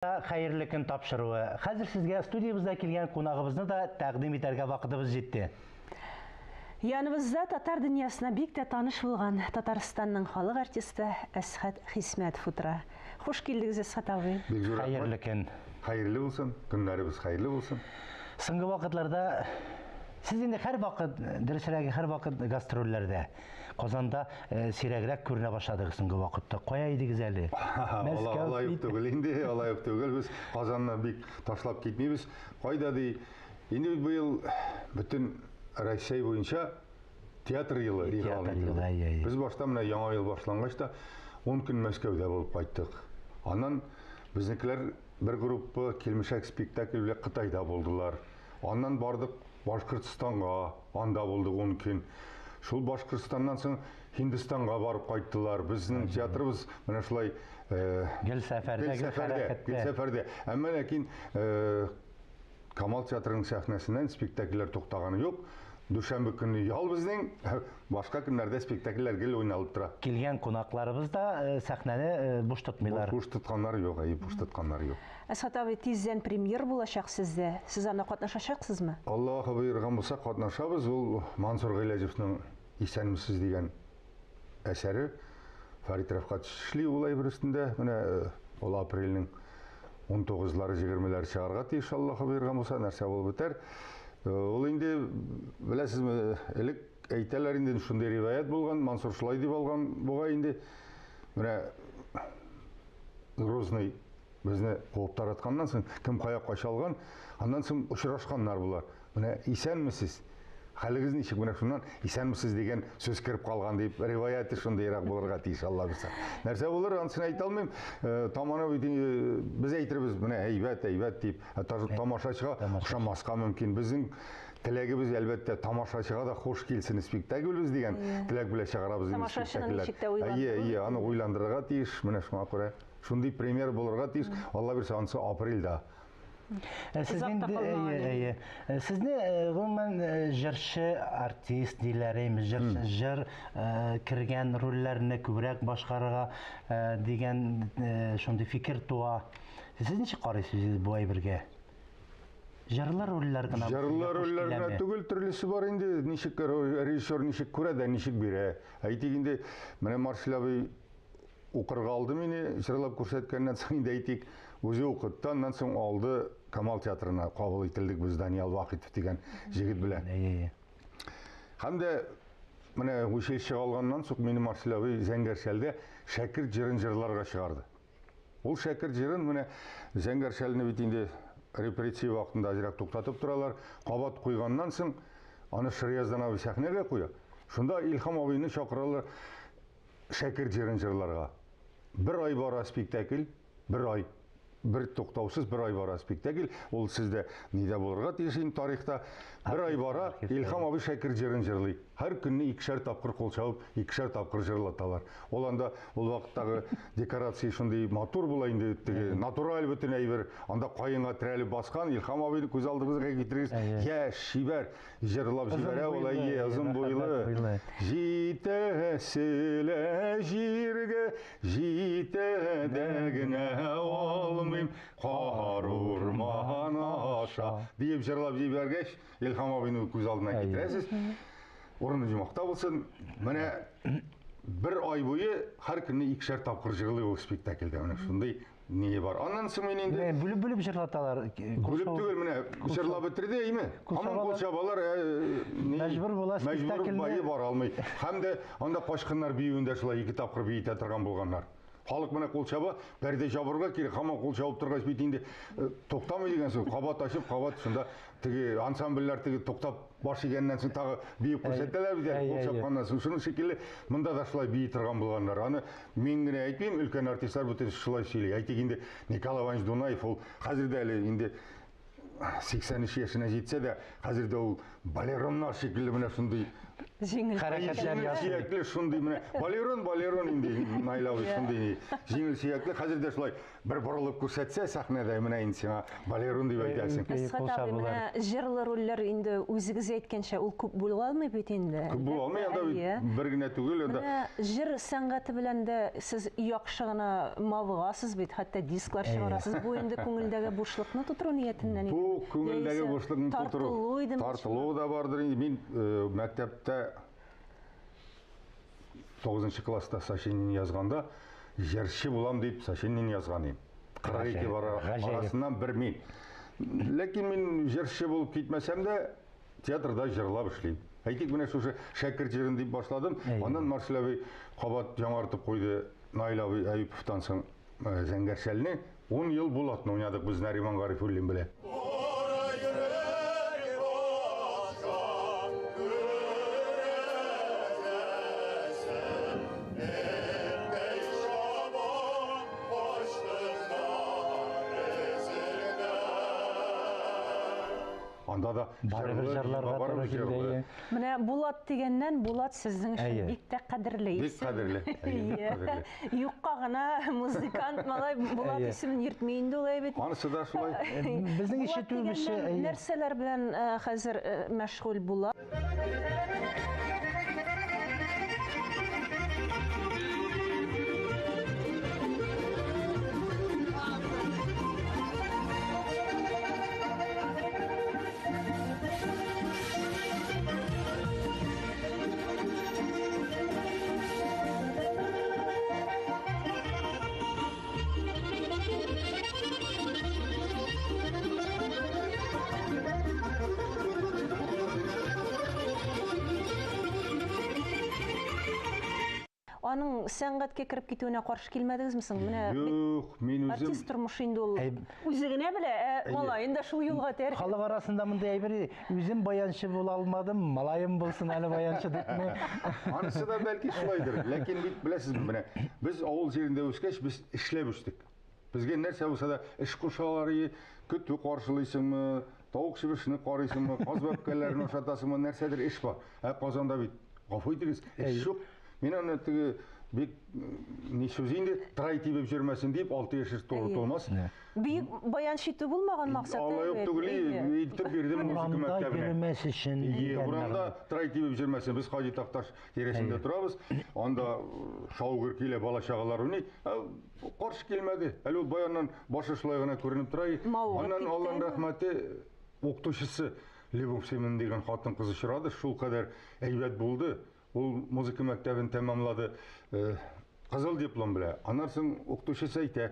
Xayrlı күн тапшыруы. Хәзер сезгә студиябызда килгән кунагыбызны да тәкъдим итәргә вакытыбыз җитте. Яныбызда татар дөньясына бик тә таныш булган Татарстанның халык артисты Әсхәт Хисмәтов утыра. Хуш килдегез, Әсхәт абый. Хәерле көн. Хәерле булсын, көннәребез хәерле булсын. Соңгы вакытларда сез инде һәр вакыт, дөресрәге һәр вакыт гастрольләрдә, Казанда сирәгрәк күренә башладыгыз соңгы вакытта. Кая идегез әле? Алай юк түгел инде, алай юк түгел. Без Казаннан бик ташлап китмибез. Кайда ди? Инде быел бүтән Россия буенча театр елы итә. Без башта менә яңа ел башлангач та 10 көн Мәскәүдә булып кайттык. Аннан безнекеләр бер группа килмешәк спектакль белән Кытайда булдылар. Аннан бардык Башкортстанга, анда булдык 10 көн. Шул Башкортстаннан соң Һиндстанга барып кайттылар. Безнең театрыбыз менә шулай гел сәфәрдә. Әмма ләкин Камал театрының сәхнәсеннән спектакльләр туктаганы юк. Дүшәмбе көнне ял безнең, башка көннәрдә спектакльләр гел уйналып тора. Килгән кунакларыбыз да сәхнәне буш тотмыйлар. Буш тотканнар юк, буш тотканнар юк. Әсхәт абый, тиздән премьер булачак сездә. Сез анда катнашачаксызмы? Аллаһы боерган булса катнашабыз. Ул Мансур Гыйләҗевнең Исәнмесез дигән әсәре. Фарит Рәфкать эшли ул әйберсендә. Менә ул апрельнең 19-лары 20-ләре чыгарга тиеш, Аллаһы боерган булса, нәрсә булып бетәр. Ул инде беләсезме, элек әйтәләр инде шундый риваят булган, Мансур шулай дип алган, буга инде менә Грозный безне куып таратканнан соң кем кая качалган, аннан соң очрашканнар булар. Менә исәнмесез? Хәлегез ничек? Менә шуннан исәнмесез дигән сүз кирип калган дип риваяты шундыйрак булырга тиеш, Алла белсә. Нәрсә булыр, анысын әйтә алмыйм. Таманы без әйтербез, менә әйбәт дип, тамашачыга ошамаска мөмкин. Безнең теләгебез әлбәттә тамашачыга да хош килсен спектакльбез дигән теләк белән чыгарабыз спектакльләр. Аны уйландырырга тиеш, менә шуңа күрә шундый премьер булырга тиеш. Алла бирсә, анысы апрельдә. Сезне гомумән җырчы, артист диләрем, җыр кергән рольләрне күбрәк башкарырга дигән шундый фикер туа. Сез ничек карыйсыз бу әйбергә? Җырлар рольләр гына. Җырлар рольләренә түгел, төрлесе бар инде. Ничек режиссер ничек күрә дә ничек бирә. Әйтик инде, менә Маршал абый укырга алды мине, җырлап күрсәткәннән соң инде әйтик, үзе укытты, аннан соң алды Камал театрына кабул ителдек без Даниал Вахитов дигән җегет белән. Һәм дә менә училище алганнан соң мине Маршал абый Зәңгәршәлдә шәкерт җырын җырларга чыгарды. Ул шәкерт җырын менә Зәңгәршәлне бит инде репрессия вакытында азрак туктатып торалар. Кабат куйганнан соң аны Ширияздан абый сәхнәгә куя. Шунда Илһам абыйны чакыралар шәкерт җырын җырларга. Бер ай бара спектакль, бер туктаусыз бер ай бара спектакль. Ул сездә нидә булырга тиеш инде тарихта. Бер ай бара Илһам абый шәкерт җырын җырлый. Һәр көнне 2-шәр тапкыр кул чабып, 2-шәр тапкыр җырлаталар. Ул анда ул вакыттагы декорация шундый матур була инде, натураль бөтен әйбер. Анда каенга терәлеп баскан Илһам абыйны күз алдыгызга китерегез. Я шибәр җырлап җибәрә ул озын буйлы. Җитәселә җиргә, җитәдә генә алмыйм, кар урман аша дип җырлап җибәргәч, Илһам абыйны күз алдына китерәсез. Урыны җимакта булсын. Менә бер ай буе һәр көнне 2-шәр тапкыр җырлый ул спектакльдә. Менә шундый ни бар. Аннан соң мин инде бүлеп җырлаталар. Бүлеп түгел, менә җырлап бетерде, әйме? Һәм кул чабалар, мәҗбүр була спектакльне бара алмый. Һәм дә анда кашкыннар биюендә шулай 2 тапкыр биетә торган булганнар. Халык менә кул чаба, пәрдә жабырга кирәк, һәм кул чабып торгач бит инде туктамый дигән сүз. Кабат ачып, кабат шунда теге ансамбльләр теге туктап баш игәннән соң тагы биеп күрсәтәләр бит, кул чапканнан соң. Шуның шикелле монда да шулай бии торган булганнар. Аны мин генә әйтмим, өлкән артистлар бөтен шулай сөйли. Әйтик инде Николай Иванович Дунаев, ул хәзердә әле инде 83 яшенә җитсә дә, хәзердә ул балероннар шикелле менә шундый Жеңіл. Харакеттер Жеңіл ясы. сүйеклі шундай міне балерон инде найлауы шундай жеңіл сүйеклі қазірде шулай бір бұрылып көрсетсе сахнада міне енді сеңа балерон деп айтасың. Асхат abi, мына жырлы рөллер енді өзіңіз айтканша ол көп бола алмай бит енді. Көп бола алмай, анда бір генә түгел, анда Мына жыр сәнгате белән дә сез яхшы гына мавыгасыз бит, хәтта дисклар чыгарасыз. Бу инде күңелдәге бушлыкны тутыру ниятеннән. Бу күңелдәге бушлыкны тутыру. Тартылу да бардыр. Мин мәктәптә 9 класста сочинение язганда жырчы булам дип сочинение язган идем. 42 арасыннан бер мин. Ләкин мин жырчы булып китмәсәм дә театрда жырлап эшлим. Әйтик, менә шушы шәкерт җырын дип башладым. Аннан Марсель абый кабат яңартып куйды. Наил абый Әюповтан соң Зәңгәршәлне 10 ел булатны уйнадык без Нариман Гарифуллин белән. Анда да жырларга туры килде. Менә Булат дигәннән Булат сезнең өчен бик тә кадерле Бик кадерле. Юкка гына музыкант малай Булат исемен йөртмәй инде ул бит. Анысы да шулай. Безнең ишетүебезчә нәрсәләр белән хәзер мәшгуль була? Аның сәнгатькә кереп китүенә каршы килмәдегезме соң? Менә Юк, мин үзем артист тормышы инде ул үзе генә белә, малайын да шул юлга тәрк. Халык арасында мондай әйбер, үзем баянчы була алмадым, малаем булсын әле баянчы дипме. Анысы да бәлки шулайдыр. Ләкин бит беләсезме, менә без авыл җирендә үскәч, без эшләп үстек. Безгә нәрсә булса да эш кушалары, көтү каршылыйсыңмы, тавык чебешне карыйсыңмы, каз бәбкәләрен ашатасыңмы, нәрсәдер эш бар. Казанда бит гафу итегез, эш юк. Мен аны теге бик ни сүз инде трай тибеп җөрмәсен дип 6 яшь тулмас. Бик баянчы итү булмаган максат. Алла юк түгел, итеп бирдем музыка мәктәбенә. Йөрмәс өчен. Урамда трай тибеп җөрмәсен. Без Хаҗи Такташ тирәсендә торабыз. Анда шаугыр килә, бала чагалар уйный. Каршы килмәде. Әле ул баяннан башы шулай гына күренеп тора. Аннан Алланың рәхмәте укытучысы Любовь Семен дигән хатын-кыз очрады. Шул кадәр әйбәт булды. Ул музыка мәктәбен тәмамлады, кызыл диплом белән. Аннан соң укытучысы әйтә,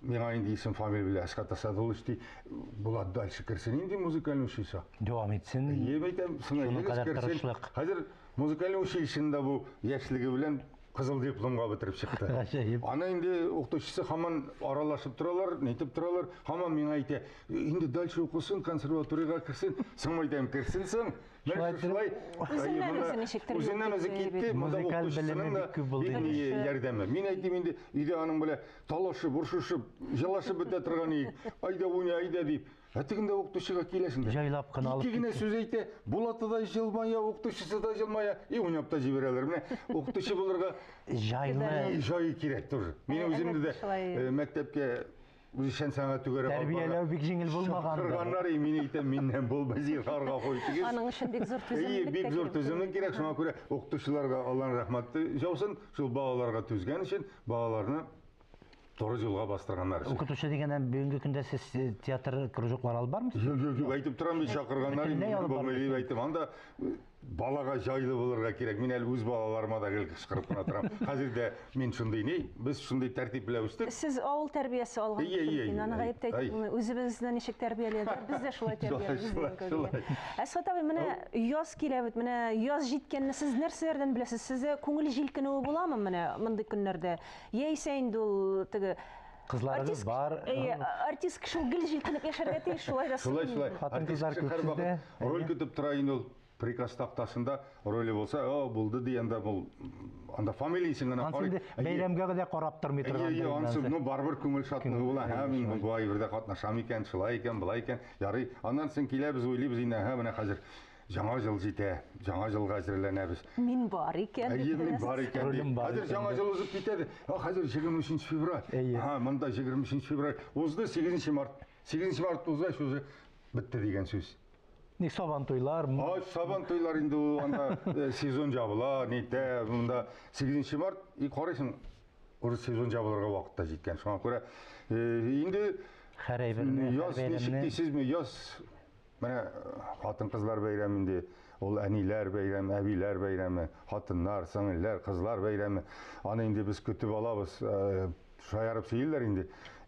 миңа инде исем фамилия белән Асхат Асадуллович ди, Булат дальше керсен инде музыкальный училище. Дәвам итсен. Әйтәм, соңга керсен. Хәзер музыкальный училищеда бу яшьлеге белән кызыл дипломга бетереп чыкты. Аны инде укытучысы һаман аралашып торалар, нитеп торалар. Һаман миңа әйтә, инде дальше укысын, консерваториягә керсен. Соң әйтәм, керсен соң. Үзеннән үзе китте, музыкаль белеме бик күп булды. Ярдәме. Мин әйтим инде, өйдә аның белән талашып, буршышып, җылашып бетә торган идек. Айда уйна, айда дип. Әтегендә укытучыга киләсең. Җайлап кына алып. Ике генә сүз әйтә, Булаты да җылмая, укытучысы да җылмая, уйнап та җибәрәләр. Менә укытучы булырга җай кирәк тоже. Мин үземдә дә мәктәпкә шән сәнгать түгәрә тәрбияләү бик җиңел булмаган. Кырганнар мин әйтәм, миннән булмас зирхарга куйдыгыз. Аның өчен бик зур түземлек. Бик зур түземлек кирәк. Шуңа күрә укытучыларга Алланың рәхмәте җаусын, шул балаларга түзгән өчен балаларны Торы юлга бастырганнар. Укытучы дигәндән бүгенге көндә сез театр кружоклары алып бармысыз? Юк, әйтеп торам, чакырганнар инде әйтеп, анда балага җайлы булырга кирәк. Мин әле үз балаларыма да гел кычкырып кына торам. Хәзер дә мин шундый ни, без шундый тәртип белән үстек. Сез авыл тәрбиясе алган. Аны гаеп әйтеп, үзебезне ничек тәрбияләдек? Без дә шулай тәрбияләдек. Асхат абый, менә яз килә бит, менә яз җиткәнне сез нәрсәләрдән беләсез? Сезгә күңел җилкенүе буламы менә мондый көннәрдә? Яисә инде ул теге кызларыбыз бар. Артист кеше ул гел җилкенеп яшәргә тиеш, шулай да. Шулай. Хатын-кызлар күпсендә роль көтеп тора инде ул. Приказ тактасында роле булса, булды дигәндә бул анда фамилиясын гына карый. Бәйрәмгә дә карап тормый торган. Ансы, барбыр күңел шатлыгы була. Мин бу әйбердә катнашам икән, шулай икән, булай икән. Ярый. Аннан соң киләбез, уйлыйбыз инде, менә хәзер жаңа жыл жете, жаңа жылға әзірленеміз. Мен бар екен. Мен бар екен. Қазір жаңа жыл ұзып кетеді. Қазір 23 февраль. Мұнда 23 февраль. Озды 8 март. 8 март озай сөзі бітті деген сөз. Сабан тойлар. Сабан тойлар енді анда сезон жабыла, нейті, мұнда 8 март, қарайсың, ұры сезон жабыларға уақытта жеткен. Соған көре, енді яз нешіктейсіз ме, яз, міне, қатын қызлар бәйрәмінде, ол әнилер бәйрәмі, әбилер бәйрәмі, қатынлар, сіңілер, қызлар бәйрәмі. Аны енді біз күтіп алабыз, шайарып сейілдер енді.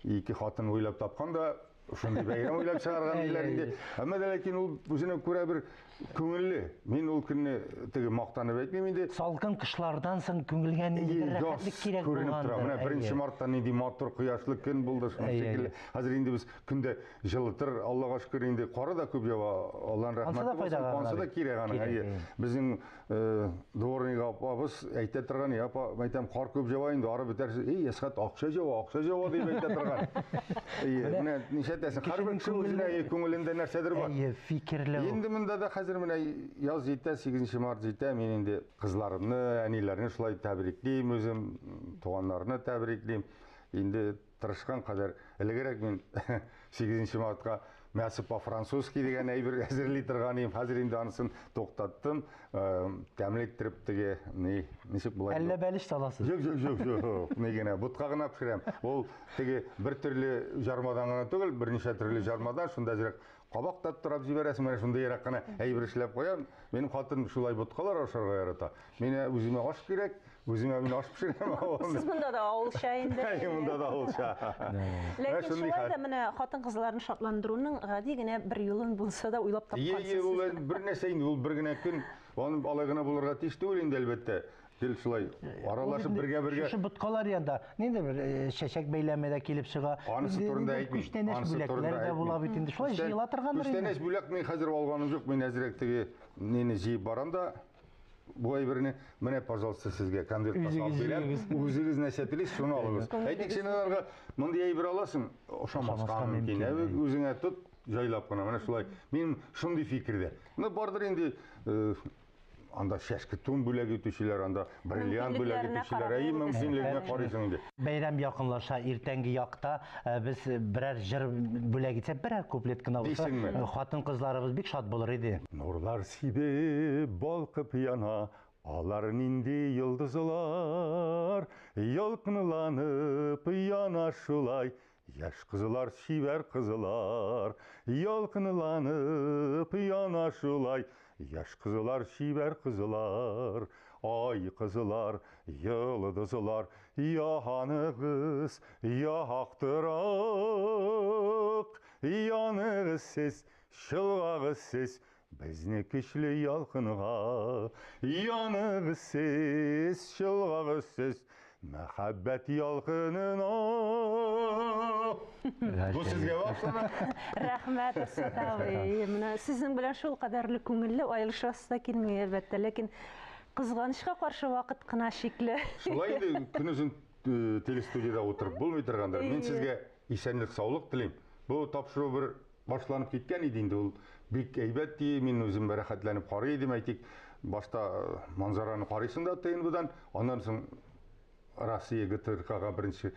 Екі қатын ойлап тапқанда, Шундай бәйрәм ойлап шығарған елдерінде. Әмма ләкин ол өзіне көре бір көңілі. Мен ол күнне теге мақтанып айтмаймын енді. Салқын қышлардан соң көңілген рәхәтлік керек болғанда. Мына 1 мартта нендей матур құяшлы күн болды шекелі. Қазір енді біз күнде жылытыр, Аллаға шүкір енді қары да көп жауа. Алланың рахматы болсын. Онса да керек аны. Біздің дворник апамыз айта тұрған, апа, айтам қар көп жауа енді ары бітәрсіз. Есхат ақша жауа деп айта тұрған. Мына нешетесің, қарбір кіші өзіне көңілінде нәрседір бар. Енді мұнда да қазір мына яз жете, 8 март жете, мен енді қызларымны, әнелеріне шылай тәбіреклейм, өзім туғанларына тәбіреклейм. Енді тырышқан қадар ілгерек мен 8 мартқа мәсіп по-французски деген әйбір әзірлей тұрған ем. Қазір енді анысын тоқтаттым. Тәмілеттіріп теге, нешік бұлай? Әлі бәліш саласыз? Жоқ. Негені, бұтқа ғына пішірем. Ол теге бір түрлі жармадан ғана түгіл, бірнеше түрлі жармадан, шында жүрек қабақтап тұрап жібересің, мен шында ерақ қана әйбір ішілеп қоям. Менің қатыным шулай бұтқалар ашарға ярата. Мені өзіме аш керек, өзіме мен аш пішірем. Сіз мұнда да ауылша енді. Мұнда да ауылша. Ләкин шулай да міне қатын қызларын шатландыруының ғади генә бір юлын болса да ойлап тапқансыз. Ол бір нәрсе енді, ол бір генә күн, оны алайғына бұларға тиісті өлейінді әлбетте. Дел шулай аралашып бірге. Шушы бұтқалар енді, ненде бір шәшек бәйләмеде келіп шыға. Анысы турында айтмайм. Күштенеш бүләклер де бола бетінде. Шулай жиыла тұрғандар. Күштенеш бүләк мен қазір алғаным жоқ. Мен әзіректіге нені жиып барам да, бұлай біріне, міне, пожалуйста, сізге конверт басалып берем. Өзіңіз нәрсе тілейсіз, соны алыңыз. Әйтек сен оларға мындай әйбір аласың, ошамасқа мүмкін. Өзіңе тұт, жайлап қана. Міне шулай. Мен шындай фикірде. Бардыр енді анда шәшкі тун бөлек етушілер, анда бриллиант бөлек етушілер, әйі мүмкінлігіне қарайсың енді. Бәйрәм яқынлаша, ертеңгі яқта біз бірәр жыр бөлек етсе, бірәр куплет кіна болса, қатын қызларымыз бек шат болыр еді. Нұрлар сибе балқып яна, алар нинди йылдызылар, ялқынланып яна шулай, яш қызылар, шибәр қызылар, ялқынланып яна шулай, яш қызылар, шибәр қызылар, ай қызылар, йылдызылар, яғанығыз, яқтырақ, янығыз сіз, шылғағыз сіз, бізне кішілі ялқынға, янығыз сіз, шылғағыз сіз, мәхәббәт ялқынына. Бұл сізге бақсана. Рахмет, Асхат абай. Сіздің білән шул қадарлы көңілі айылшасы да келмей әлбәтте, ләкин қызғанышқа қаршы вақыт қына шеклі. Солай енді күнізін телестудияда отырып болмай тұрғандар. Мен сізге исәнлік саулық тілеймін. Бұл тапшыру бір башланып кеткен еді енді, ол бек әйбәт дей, мен өзім бәрәхәтләніп қарай едім, әйтек, башта манзараны қарайсың да тайын бұдан, ондан соң Россия ГТРК-ға бірінші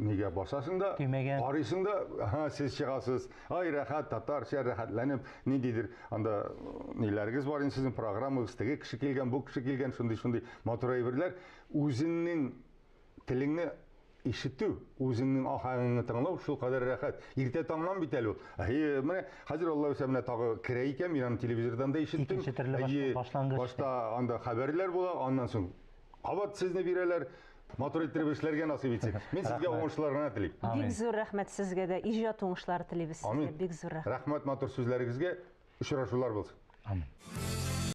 неге басасың да, қарайсың да, сіз шығасыз, ай рәхат, татарша рәхатләніп, не дейдір, анда нелеріңіз бар, сіздің программыңыз, теге кіші келген, бұл кіші келген, шындай матур әйбірлер, өзіңнің тіліңні ишіту, өзіңнің ахаңыңы тыңлау, шул қадар рәхат. Ерте таңнан бит әлі ол. Міне, қазір Алла өсе міне тағы кіре екен, мен телевизордан да ишіттім. Башта анда хабарлар бола, андан соң қабат сізіне берелер. Матур еттірбешлерге насып етсек. Мен сізге оңышыларына тілейм. Бек зор рахмет сізге де, ижат оңышылары тілейбіз сізге. Бек зор рахмет. Рахмет матур сөзлеріңізге, ұшырашулар болсын. Амин.